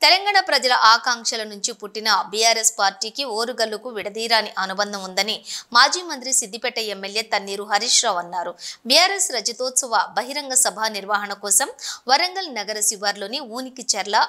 తెలంగాణ ప్రజల ఆకాంక్షల నుంచి పుట్టిన బీఆర్ఎస్ పార్టీకి ఓరుగల్లుకు విడదీరాని అనుబంధం ఉందని మాజీ మంత్రి సిద్దిపేట ఎమ్మెల్యే తన్నీరు హరీష్ రావు అన్నారు. బీఆర్ఎస్ రజతోత్సవ బహిరంగ సభ నిర్వహణ కోసం వరంగల్ నగర శివార్లోని ఊనికిచెర్ల,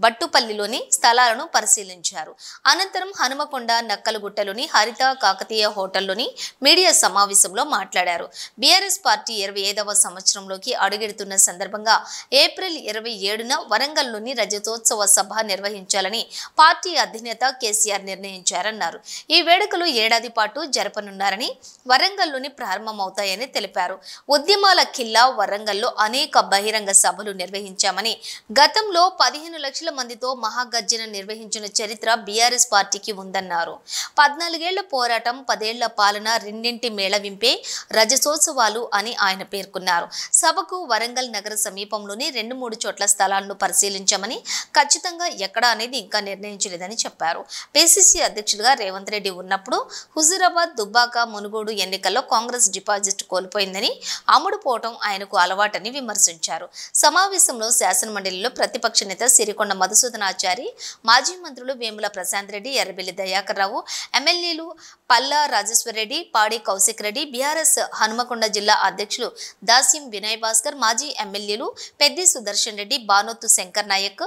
బట్టుపల్లిలోని స్థలాలను పరిశీలించారు. అనంతరం హనుమకొండ, నక్కలగుట్టలోని హరిత కాకతీయ హోటల్లోని మీడియా సమావేశంలో మాట్లాడారు. బీఆర్ఎస్ పార్టీ 25వ సంవత్సరంలోకి అడుగెడుతున్న సందర్భంగా ఏప్రిల్ 27న వరంగల్లోని రజతోత్సవ సభ నిర్వహించాలని పార్టీ అధినేత కేసీఆర్ నిర్ణయించారన్నారు. ఈ వేడుకలు ఏడాది పాటు జరపనున్నారని, వరంగల్లోని ప్రారంభమవుతాయని తెలిపారు. ఉద్యమాల ఖిల్లా వరంగల్లో అనేక బహిరంగ సభలు నిర్వహించామని, గతంలో 15 లక్షల మందితో మహాగర్జన నిర్వహించిన చరిత్ర బీఆర్ఎస్ పార్టీకి ఉందన్నారు. 14 ఏళ్ల పోరాటం, 10 ఏళ్ల పాలన రెండింటి మేళవింపే రజతోత్సవాలు అని ఆయన పేర్కొన్నారు. సభకు వరంగల్ నగర సమీపంలోని 2-3 చోట్ల స్థలాలను పరిశీలించామని, ఖచ్చితంగా ఎక్కడ అనేది ఇంకా నిర్ణయించలేదని చెప్పారు. పిసిసి అధ్యక్షులుగా రేవంత్ రెడ్డి ఉన్నప్పుడు హుజూరాబాద్, దుబ్బాక, మునుగోడు ఎన్నికల్లో కాంగ్రెస్ డిపాజిట్ కోల్పోయిందని, అమ్ముడుపోవటం ఆయనకు అలవాటని విమర్శించారు. సమావేశంలో శాసనమండలిలో ప్రతిపక్ష నేత సిరికొండ మధుసూదనాచారి, మాజీ మంత్రులు వేముల ప్రశాంత్ రెడ్డి, ఎర్రబెల్లి దయాకర్ రావు, ఎమ్మెల్యేలు పల్లా రాజేశ్వరరెడ్డి, పాడి కౌశిక్ రెడ్డి, బీఆర్ఎస్ హనుమకొండ జిల్లా అధ్యక్షులు దాస్యం వినయ్ భాస్కర్, మాజీ ఎమ్మెల్యేలు పెద్ది సుదర్శన్ రెడ్డి, బానోతు శంకర్ నాయక్,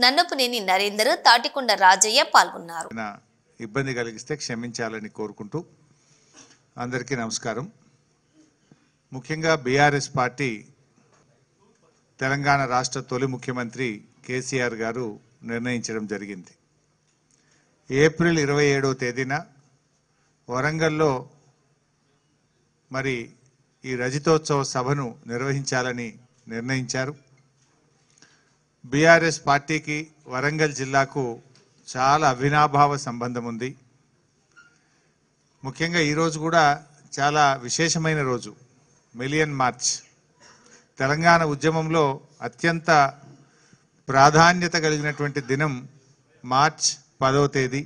నన్నపునేని నరేందర్, తాటికొండ రాజయ్య పాల్గొన్నారు. ఇబ్బంది కలిగిస్తే క్షమించాలని కోరుకుంటూ అందరికీ నమస్కారం. ముఖ్యంగా బీఆర్ఎస్ పార్టీ తెలంగాణ రాష్ట్ర తొలి ముఖ్యమంత్రి కేసీఆర్ గారు నిర్ణయించడం జరిగింది. ఏప్రిల్ 27వ తేదీన వరంగల్లో మరి ఈ రజతోత్సవ సభను నిర్వహించాలని నిర్ణయించారు. బీఆర్ఎస్ పార్టీకి వరంగల్ జిల్లాకు చాలా అవినాభావ సంబంధం ఉంది. ముఖ్యంగా ఈరోజు కూడా చాలా విశేషమైన రోజు, మిలియన్ మార్చ్. తెలంగాణ ఉద్యమంలో అత్యంత ప్రాధాన్యత కలిగినటువంటి దినం మార్చ్ 10వ తేదీ,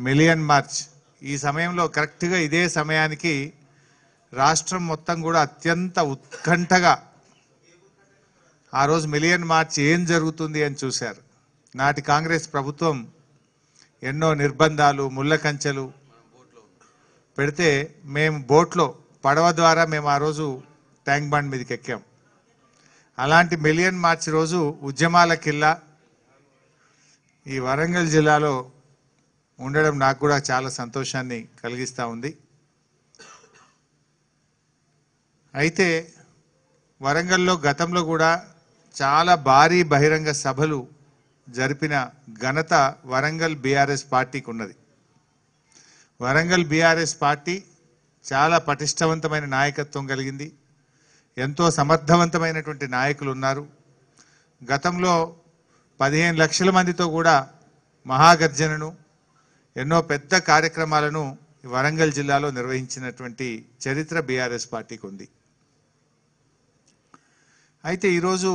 మిలియన్ మార్చ్. ఈ సమయంలో కరెక్ట్గా ఇదే సమయానికి రాష్ట్రం మొత్తం కూడా అత్యంత ఉత్కంఠగా ఆ రోజు మిలియన్ మార్చ్ ఏం జరుగుతుంది అని చూశారు. నాటి కాంగ్రెస్ ప్రభుత్వం ఎన్నో నిర్బంధాలు, ముళ్ళ కంచెలు పెడితే మేము బోట్లో, పడవ ద్వారా మేము ఆ రోజు ట్యాంక్ బండ్ మీదకి ఎక్కాం. అలాంటి మిలియన్ మార్చ్ రోజు ఉద్యమాల కిల్లా ఈ వరంగల్ జిల్లాలో ఉండడం నాకు కూడా చాలా సంతోషాన్ని కలిగిస్తూ ఉంది. అయితే వరంగల్లో గతంలో కూడా చాలా భారీ బహిరంగ సభలు జరిపిన ఘనత వరంగల్ బీఆర్ఎస్ పార్టీకి ఉన్నది. వరంగల్ బీఆర్ఎస్ పార్టీ చాలా పటిష్టవంతమైన నాయకత్వం కలిగింది. ఎంతో సమర్థవంతమైనటువంటి నాయకులు ఉన్నారు. గతంలో 15 లక్షల మందితో కూడా మహాగర్జనను, ఎన్నో పెద్ద కార్యక్రమాలను వరంగల్ జిల్లాలో నిర్వహించినటువంటి చరిత్ర బీఆర్ఎస్ పార్టీకి ఉంది. అయితే ఈరోజు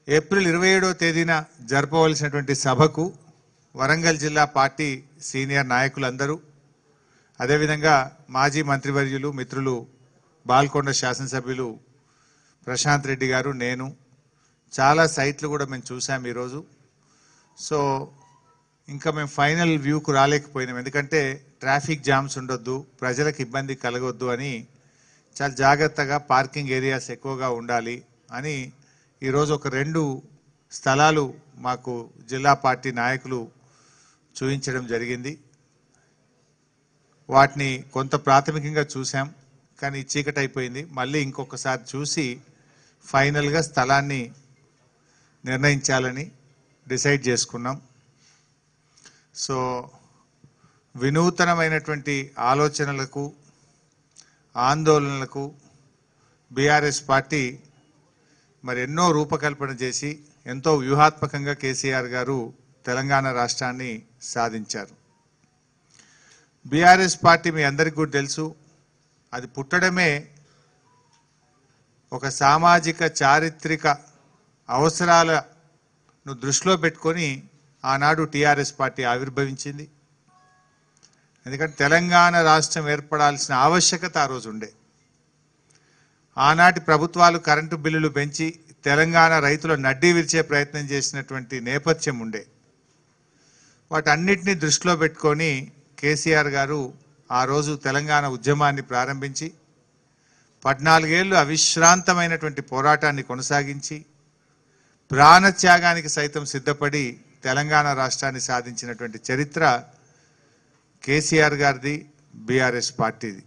ఏప్రిల్ 27వ తేదీన జరపవలసినటువంటి సభకు వరంగల్ జిల్లా పార్టీ సీనియర్ నాయకులందరూ, అదేవిధంగా మాజీ మంత్రివర్యులు, మిత్రులు బాల్కొండ శాసనసభ్యులు ప్రశాంత్ రెడ్డి గారు, నేను చాలా సైట్లు కూడా మేము చూసాం ఈరోజు. సో ఇంకా మేము ఫైనల్ వ్యూకు రాలేకపోయినాం, ఎందుకంటే ట్రాఫిక్ జామ్స్ ఉండొద్దు, ప్రజలకు ఇబ్బంది కలగొద్దు అని చాలా జాగ్రత్తగా పార్కింగ్ ఏరియాస్ ఎక్కువగా ఉండాలి అని ఈరోజు ఒక 2 స్థలాలు మాకు జిల్లా పార్టీ నాయకులు చూపించడం జరిగింది. వాటిని కొంత ప్రాథమికంగా చూసాం, కానీ చీకటి అయిపోయింది. మళ్ళీ ఇంకొకసారి చూసి ఫైనల్గా స్థలాన్ని నిర్ణయించాలని డిసైడ్ చేసుకున్నాం. సో వినూతనమైనటువంటి ఆలోచనలకు, ఆందోళనలకు బీఆర్ఎస్ పార్టీ మరి ఎన్నో రూపకల్పన చేసి ఎంతో వ్యూహాత్మకంగా కేసీఆర్ గారు తెలంగాణ రాష్ట్రాన్ని సాధించారు. బీఆర్ఎస్ పార్టీ మీ అందరికీ కూడా తెలుసు, అది పుట్టడమే ఒక సామాజిక చారిత్రక అవసరాలను దృష్టిలో పెట్టుకొని ఆనాడు టీఆర్ఎస్ పార్టీ ఆవిర్భవించింది. ఎందుకంటే తెలంగాణ రాష్ట్రం ఏర్పడాల్సిన ఆవశ్యకత ఆ రోజు ఉండే. ఆనాటి ప్రభుత్వాలు కరెంటు బిల్లులు పెంచి తెలంగాణ రైతుల నడ్డి విరిచే ప్రయత్నం చేసినటువంటి నేపథ్యం ఉండే. వాటన్నిటిని దృష్టిలో పెట్టుకొని కేసీఆర్ గారు ఆ రోజు తెలంగాణ ఉద్యమాన్ని ప్రారంభించి 14 ఏళ్ళు అవిశ్రాంతమైనటువంటి పోరాటాన్ని కొనసాగించి ప్రాణత్యాగానికి సైతం సిద్ధపడి తెలంగాణ రాష్ట్రాన్ని సాధించినటువంటి చరిత్ర కేసీఆర్ గారిది, బీఆర్ఎస్ పార్టీది.